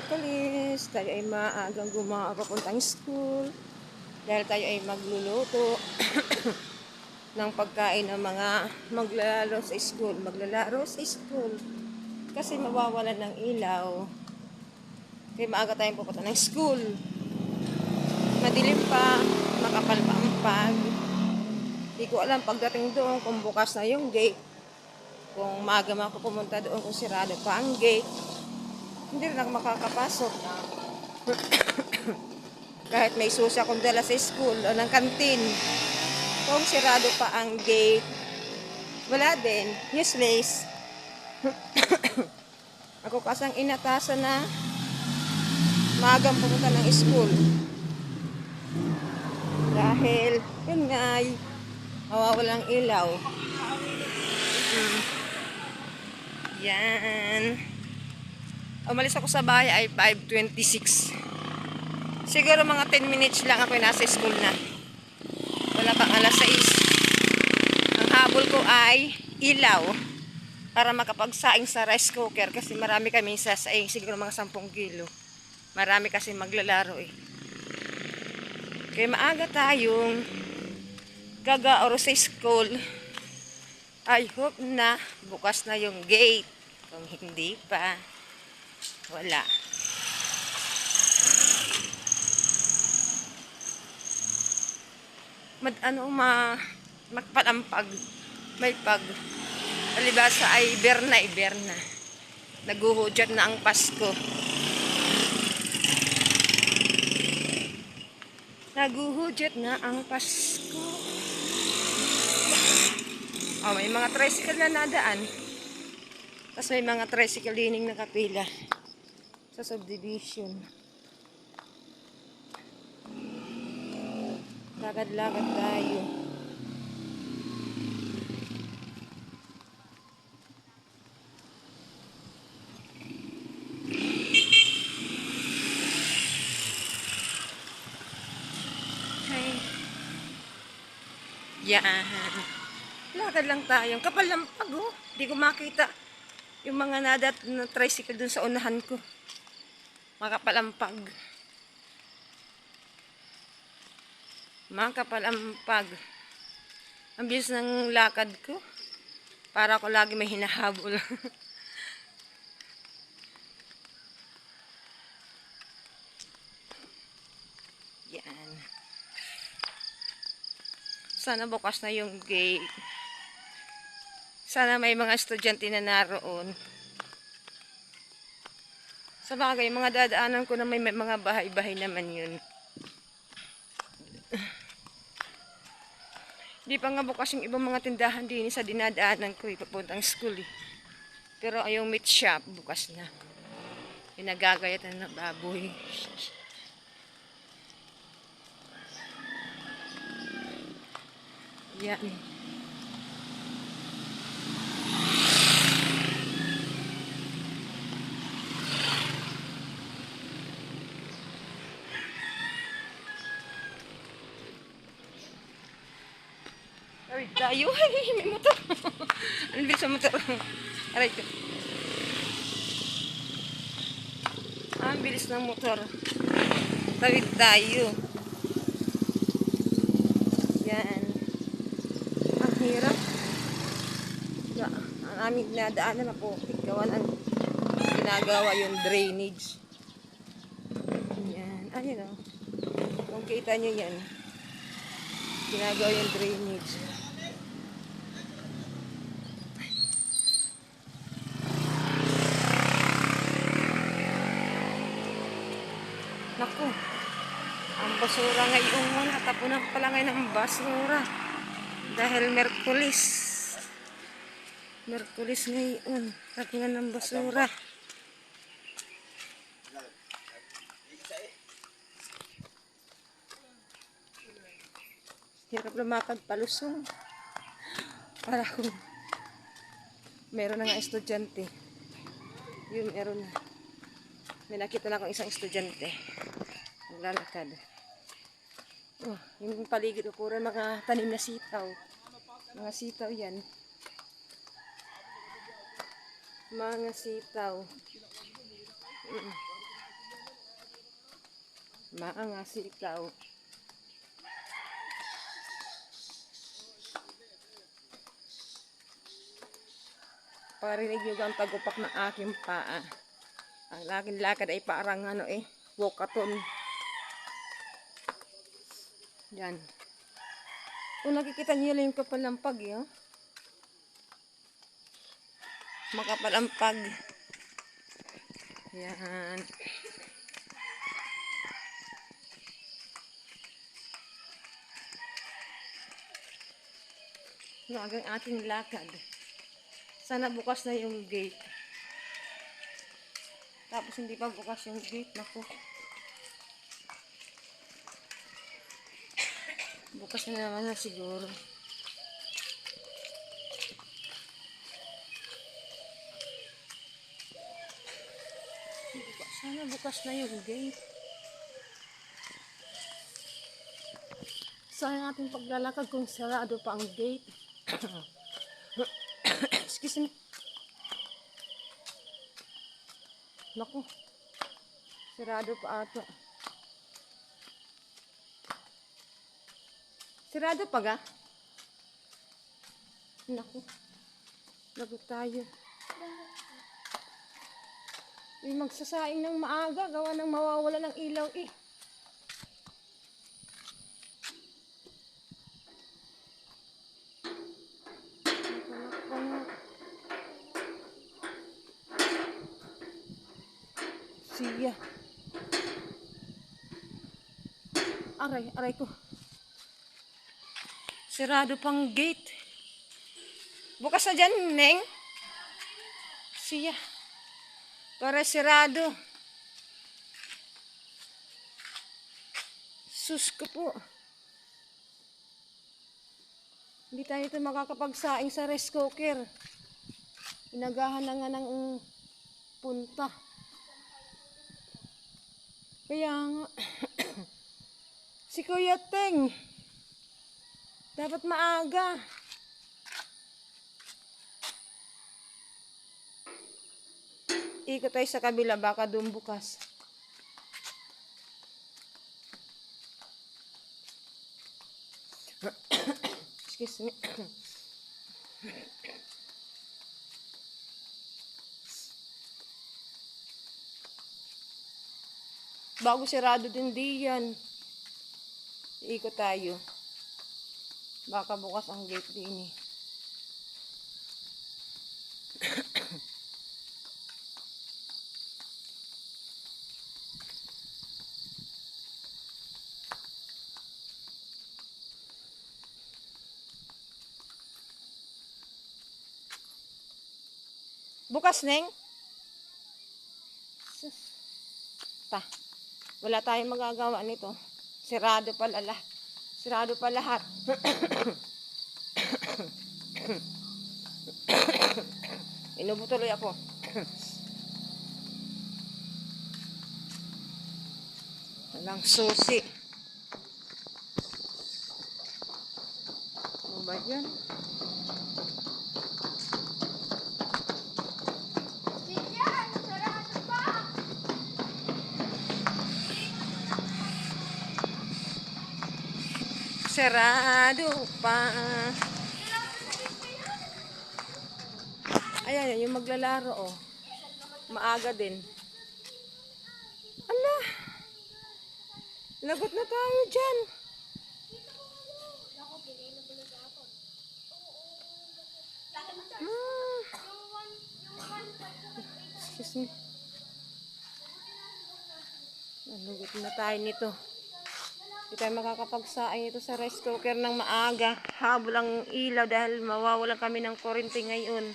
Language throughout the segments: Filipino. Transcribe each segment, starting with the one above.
Miyerkules, tayo ay maagang gumawa papuntang school dahil tayo ay magluluto ng pagkain ng mga maglalaro sa school. Maglalaro sa school kasi mawawalan ng ilaw. Kaya maaga tayong pupunta ng school. Madilim pa, makapal pa ang pag. Hindi ko alam pagdating doon kung bukas na yung gate. Kung maaga man ako pumunta doon kung sirado pa ang gate. Hindi rin ako makakapasok. Kahit may susi akong dala sa school o ng kantin. Kung sirado pa ang gate, wala din. Useless. Ako kasang inatasan na maagang pumunta ng school. Dahil, yun nga ay mawawalang ilaw. Yan. Umalis ako sa bahay ay 5:26. Siguro mga 10 minutes lang ako nasa school na. Wala pang alas 6. Ang habol ko ay ilaw para makapagsaing sa rice cooker kasi marami kami sasaing, siguro mga 10 kilo. Marami kasi maglalaro eh. Kaya maaga tayong gagaoro sa school. I hope na bukas na yung gate. Kung hindi pa, wala. Magpalampag. May pag. Palibasa ay Berna. Naguhudyat na ang Pasko. Naguhudyat na ang Pasko. Oh, may mga tricycle na nadaan. Tapos may mga tricycle dining nakapila sa subdivision. Lakad-lakad tayo. Hey. Yan. Lakad lang tayo. Kapal ng pag, oh. Hindi ko makita yung mga na tricycle dun sa unahan ko. Makapalampag. Makapalampag. Ang bilis ng lakad ko. Para ako lagi may hinahabol. Yan. Sana bukas na yung gate. Sana may mga estudyante na naroon. Sa bagay, mga dadaanan ko na may mga bahay-bahay naman yun. Di pa nga bukas yung ibang mga tindahan din sa dinadaanan ko, papuntang school eh. Pero yung meat shop, bukas na. Pinagagayatan na baboy. Yan. Ay, dayo. Ay, may motor. Ang bilis sa motor. Aray ko. Ang bilis ng motor. Tawid tayo. Yan. Ang hirap. Ang aming nadaanan na po. Gawa ng ginagawa yung drainage. Yan. Ayun o. Kung kita nyo yan. Ginagawa yung drainage. Naku, ang basura ngayon muna, tapunan pala ngayon ng basura. Dahil Miyerkules. Miyerkules ngayon, tapunan ng basura. Hirap lumakad palusong. Para kung meron na nga estudyante. Yun, meron na. May nakita na akong isang estudyante. Naglalakad. Oh, yung paligid ko puro mga tanim na sitaw. Mga sitaw yan. Mga sitaw. Maangas ikaw. Parinig nyo ang tagupak ng aking paa. Ang aking lakad ay parang walkathon. Yan. Kung nakikita nyo lang yung kapalampag, makapalampag. Yan. Ang ating lakad. Sana bukas na yung gate. Tapos hindi pa bukas yung gate. Naku. Bukas na naman na siguro. Sana bukas na yung gate. Sayang ating paglalakad kung sarado pa ang gate. Excuse me. Naku. Sarado pa ata. Sarado pa ga? Naku. Lagot tayo. May magsasaing ng maaga. Gawa ng mawawala ng ilaw eh. Siya. Aray ko. Sarado pang gate. Bukas na dyan, Neng. Siya. Para sarado. Sus ko po. Hindi tayo ito makakapagsaing sa rice cooker. Inagahan na nga ng punta. Kaya nga. Si Kuya Teng. Dapat maaga. Ikot tayo sa kabila. Baka doon bukas. Excuse me. Bago sarado din diyan. Ikot tayo. Baka bukas ang gate din eh. Bukas, Neng. Ta. Wala tayong magagawa nito. Sirado pala lahat. Sirado pa lahat. Inubo tuloy ako. Walang susi. Ano ba yan? Sarado pa. Ayan, yung maglalaro, oh. Maaga din. Ala. Lagot na tayo dyan. Excuse me. Lagot na tayo nito. Hindi tayo makakapagsaing ito sa rice cooker ng maaga. Habol ang ilaw dahil mawawalan kami ng kuryente ngayon.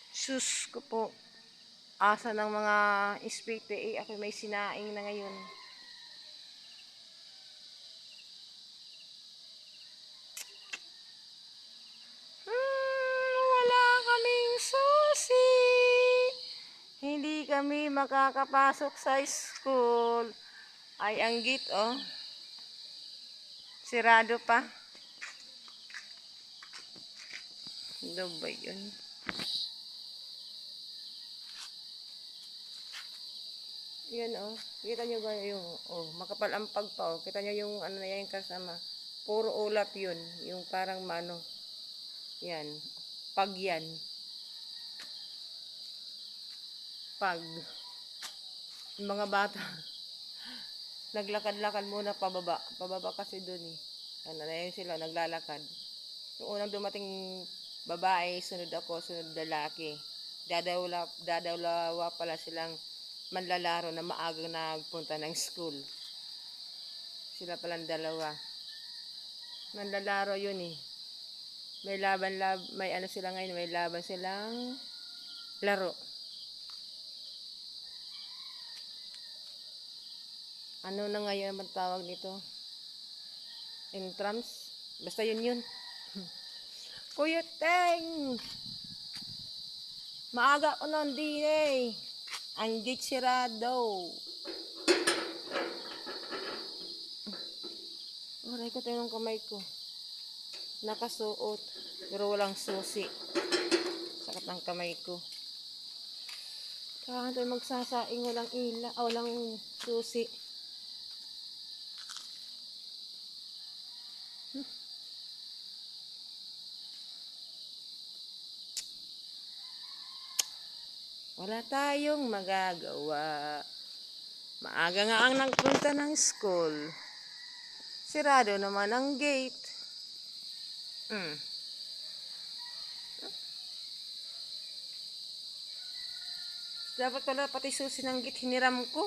Sus ko po. Asa ng mga ispite eh. Ako may sinaing na ngayon. Wala kaming susi. Hindi kami makakapasok sa school. Ay, ang gate, oh. Sirado pa. Ano ba yun? Yan oh. Kita nyo ba yung, oh, makapal ang pag pa oh. Kita nyo yung ano na yan kasama. Puro ulap yun. Yung parang mano. Yan. Pag yan. Pag. Yung mga bata. Naglakad-lakad muna pababa. Pababa kasi dun eh. Ano na yun sila, naglalakad. Yung unang dumating babae, sunod ako, sunod lalaki. Dadawlawa pala silang manlalaro na maagang nagpunta ng school. Sila palang dalawa. Manlalaro yun eh. May ano sila ngayon, may laban silang laro. Ano na ngayon ang tawag nito? Entrance? Basta yun. Kuya Teng! Maaga ko nun din eh. Ang gate sirado. Aray ko tayo ng kamay ko. Nakasuot. Pero walang susi. Sakit ng kamay ko. Kaya tayo magsasaing walang walang susi. Wala tayong magagawa. Maaga nga ang nagpunta ng school. Sirado naman ang gate. Dapat pala pati susi ng gate hiniram ko.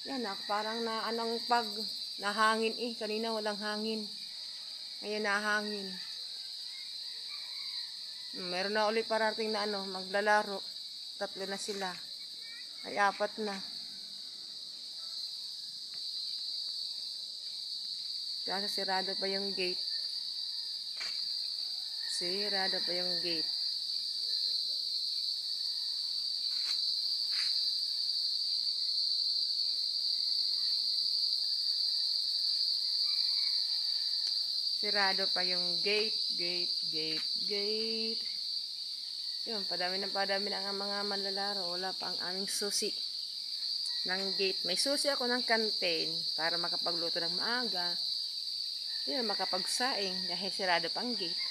Yan parang na anong pag nahangin eh. Kanina walang hangin. Ngayon nahangin. Meron na ulit parating na ano, maglalaro. 3 na sila. Ay 4 na. Kasi sirado pa yung gate. Sirado pa yung gate. Sirado pa yung gate. Yun, padami na ang mga manlalaro. Wala pa ang aming susi ng gate. May susi ako ng kantin para makapagluto ng maaga. Yun, makapagsaing dahil sirado pang gate.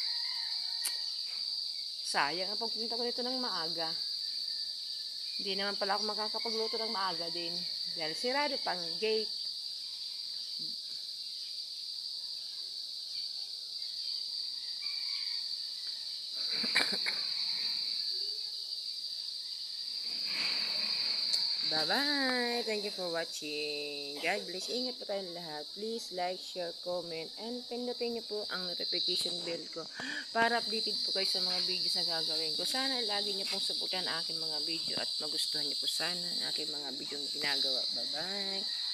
Sayang ang pagpunta ko dito ng maaga. Hindi naman pala ako makakapagluto ng maaga din. Dahil sirado pang gate. Bye-bye. Thank you for watching. God bless. Ingat po tayong lahat. Please like, share, comment, and pindutin niyo po ang notification bell ko para updated po kayo sa mga videos na gagawin ko. Sana lagi niyo pong supportan aking mga video at magustuhan niyo po sana aking mga video ginagawa. Bye-bye.